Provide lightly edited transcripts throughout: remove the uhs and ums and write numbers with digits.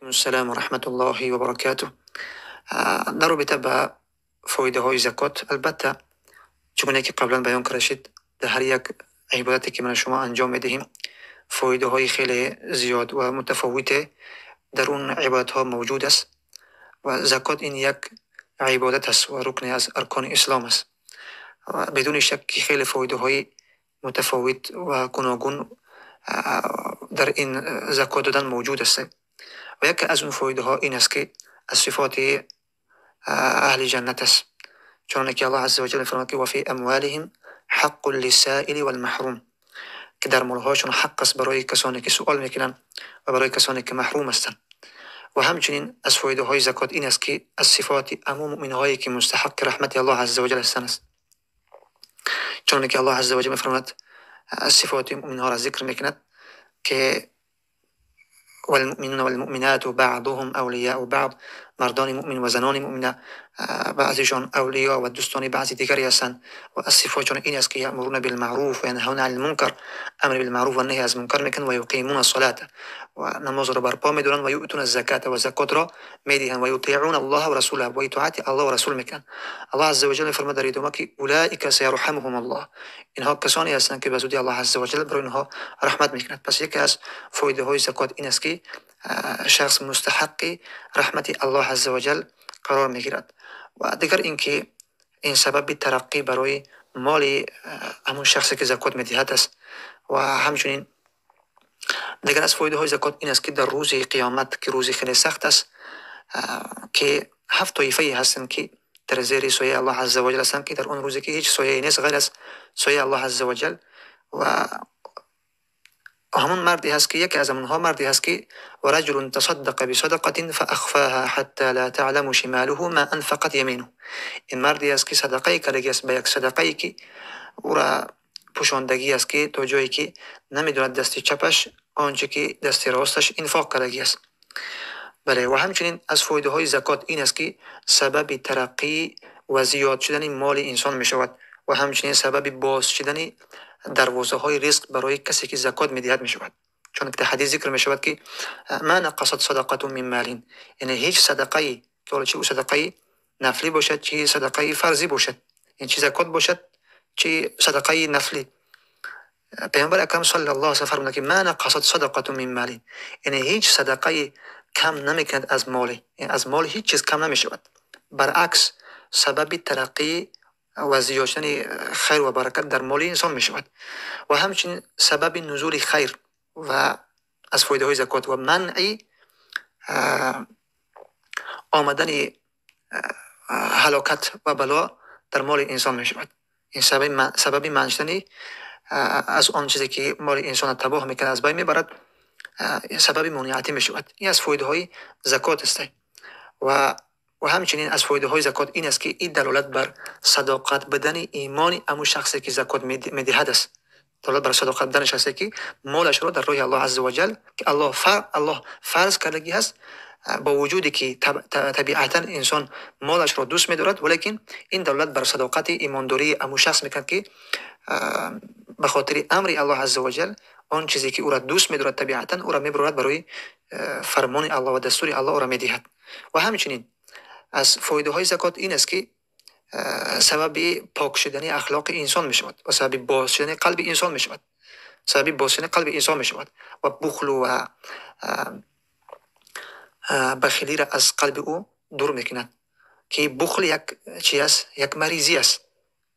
السلام ورحمة الله وبركاته. در رابطه به فایده های زکات، البته چگونه که قبلا بیان کرده شد، در هر یک عبادتی که من شما انجام میدهیم فایده های خیلی زیاد و متفاوت در اون عبادت ها موجود است و زکات این یک عبادت است و رکن از ارکان اسلام است و بدون شک خیلی فایده های متفاوت و گوناگون در این زکات دادن موجود است و یکی از اون فایده ها این است که از صفات اهل جنت است، چون که الله عز وجل فرمود که و فی اموالهم حق للسائل والمحروم، که در مالهاشون حق است برای کسانی که سوال میکنن و برای کسانی که محروم هستند. و همچنین از فایده های زکات این است که از صفات عموم مؤمن هایی که مستحق رحمت الله عز وجل هستند، چون که الله عز وجل فرمود از صفات مؤمن ها را ذکر میکند که والمؤمنون والمؤمنات بعضهم أولياء بعض، مردان مؤمن و زنان مؤمنه بعضشان اولیاء و دوستان بعضی دیگری هستند و از صفاتشان این است که یأمرون بالمعروف و ینهون عن المنکر، امر بالمعروف و نهی از منکر میکنند و یقیمون الصلاة و نماز را برپا میدارند و یؤتون الزکات و زکات را میدهند و یطیعون الله و رسوله و اطاعت الله و رسول میکنند. الله عز وجل فرمود در ادامه که اولئک سیرحمهم الله، اینها کسانی هستند که به زودی الله عز وجل بر اینها رحمت میکند. پس یکی از فایده های زکات این است که شخص مستحق رحمت الله عز وجل قرار میگیرد و دیگر اینکه این سبب ترقی برای مال همون شخصی که زکات میدهد است. و همچنین دیگر از فایده های زکات این است که در روز قیامت که روزی خیلی سخت است که 7 طایفه هستند که در زیر سایه الله عز وجل هستند که در اون روزی که هیچ سایه نیست غیر از سایه الله عز وجل و همون مردی هست که یکی از اونها مردی هست که و رجل تصدق بصدقه فاخفاها حتى لا تعلم شماله ما انفقت یمینه، این مردی است که صدقه کرده است به یک صدقه که او را پوشاندگی است که تا جایی که نمیدوند دست چپش آنچه که دست راستش انفاق کرده است. بله، و همچنین از فایده های زکات این است که سبب ترقی و زیاد شدن مال انسان می شود و همچنین سبب باز شدن دروازه های رزق برای کسی که زکات میدهد می شود، چون که حدیث ذکر می شود که ما نقصت صدقه من مال، یعنی هیچ صدقه که چه صدقه نفلی باشد چه صدقه فرضی باشد، این چه زکات باشد چه صدقه نفلی، پیامبر اکرم صلی الله علیه و فرمود که ما نقصت صدقه من مال، یعنی هیچ صدقه کم نمیکند از مال، یعنی از مال هیچ چیز کم نمی شود، برعکس سبب ترقی و زیاد شدن خیر و برکت در مال انسان می شود و همچنین سبب نزول خیر و از فایده های زکات و منع آمدن هلاکت و بلا در مال انسان می شود. این سبب منع شدن از آن چیزی که مال انسان تباه میکنه از بین میبرد سبب منیعتی می شود. این از فایده های زکات است و همچنین از فایده های زکات این است که این دلالت بر صداقت بدن ایمان امو شخصی که زکات میدهد است، دلالت بر صداقت بدن شخصی که مالش را در راه الله عز وجل که الله فرض کردگی است، با وجودی که طبیعتا انسان مالش را دوست می‌دارد، ولیکن این دلالت بر صداقت ایمانداری امو شخص میکند که به خاطر امر الله عز وجل آن چیزی که او را دوست می‌دارد طبیعتا او را می‌برد برای فرمان الله و دستور الله او را می‌دهد. و همچنین از فایده های زکات این است که سبب پاک شدن اخلاق انسان می شود و سبب باز شدن قلب انسان می شود، سبب باز شدن قلب انسان می شود و بخل و بخیلی را از قلب او دور می کند که بخل یک چی است؟ یک مریضی است.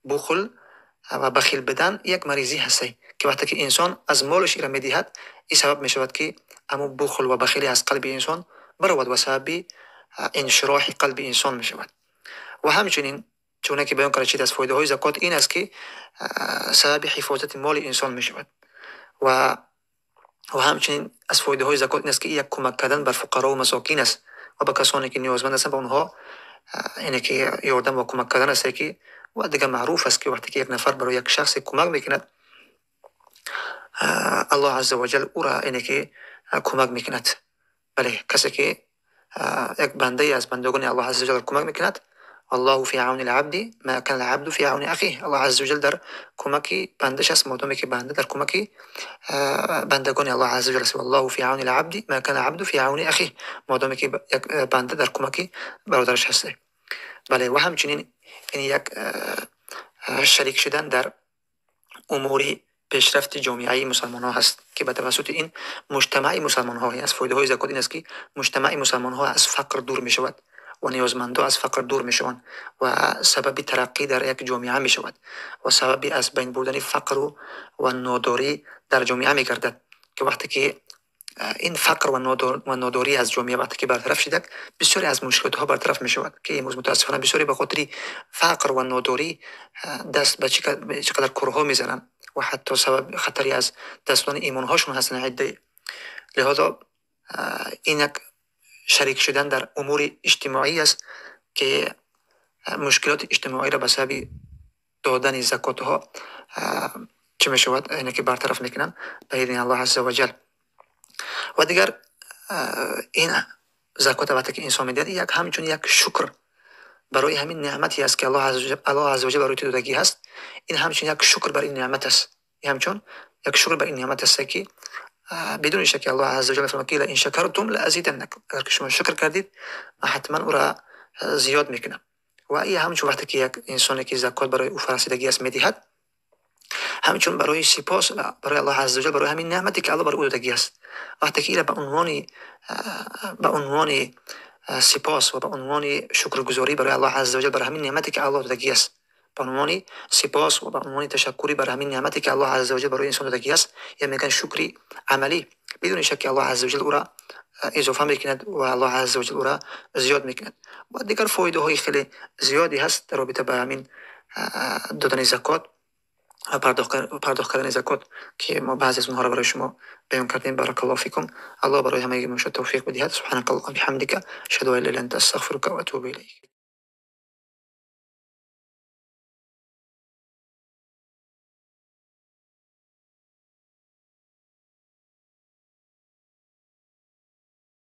بخل و بخیل بدن یک مریضی هست که وقتی که انسان از مالش را می دهد این سبب می شود که اما بخل و بخیلی از قلب انسان برود و سبب انشراح قلب انسان می شود. و همچنین چون که بیان کرده از فایده های زکات این است که سبب حفاظت مال انسان می شود و همچنین از فایده های زکات این است که یک کمک کردن بر فقرا و مساکین است و به کسانی که نیازمند هستند به اونها اینه که یاردم و کمک کردن است که و دیگه معروف است که وقتی که یک نفر برای یک شخص کمک میکند الله عز وجل او را اینه که کمک میکند. بله، کسی که یک بنده از بندگان الله عز وجل کمک میکند الله في عون العبد ما كان العبد في عون أخيه. الله عز وجل در کمکی بندش است مادامی که بنده در کمکی بندگان الله عز وجل است. الله في عون العبد ما كان العبد في عون أخيه، مادامی که یک بنده در کمکی برادرش هست. بله، و همچنین این یک شریک شدن در امور پیشرفت جامعه مسلمان ها هست که به توسط این مجتمع مسلمان ها از فایده های زکات این است که مجتمع مسلمان ها از فقر دور می شود و نیازمندا از فقر دور می شوند و سبب ترقی در یک جامعه می شود و سبب از بین بردن فقر و ناداری در جامعه می گردد که وقتی که این فقر و ناداری از جامعه وقتی که برطرف شده بسیاری از مشکلات ها برطرف می شود که امروز متاسفانه بسیاری به خاطر فقر و ناداری دست به چقدر کرها میزنند و حتی سبب خطری از دستان ایمان هاشون هستن عده. لذا این یک شریک شدن در امور اجتماعی است که مشکلات اجتماعی را به سبب دادن زکات ها چه می شود اینه که برطرف میکنن به اذن الله عز و جل. و دیگر این زکات وقتی که انسان میدهد یک همچون یک شکر برای همین نعمتی است که الله عز و جل برای تو دادگی هست. این همچون یک شکر بر این نعمت است، این همچون یک شکر بر این نعمت است که بدون شک الله عز و جل فرمود که ان شکرتم لازیدنکم، اگر که شما شکر کردید حتما او را زیاد میکنم. و این همچون وقتی که یک انسانی که زکات برای او فرستادگی است میدهد همچون برای سپاس برای الله عز و جل برای همین نعمتی که الله برای او دادگی است، وقتی که به عنوان سپاس و به عنوان شکرگزاری برای الله عز و جل برای همین نعمتی که الله دادگی است، به عنوان سپاس و به عنوان تشکری برای همین نعمتی که الله عز و جل برای انسان دادگی است، یا میگن شکری عملی، بدون شک الله عز و جل او را اضافه میکند و الله عز و جل او را زیاد میکند. و دیگر فایده های خیلی زیادی هست در رابطه با همین دادن زکات و پرداخت کردن زکات که ما بعضی از اونها را برای شما بیان کردیم. بارک الله فیکم. الله برای همه ما توفیق بدهد. سبحانك اللهم بحمدك اشهد ان لا اله الا انت استغفرك واتوب الیک.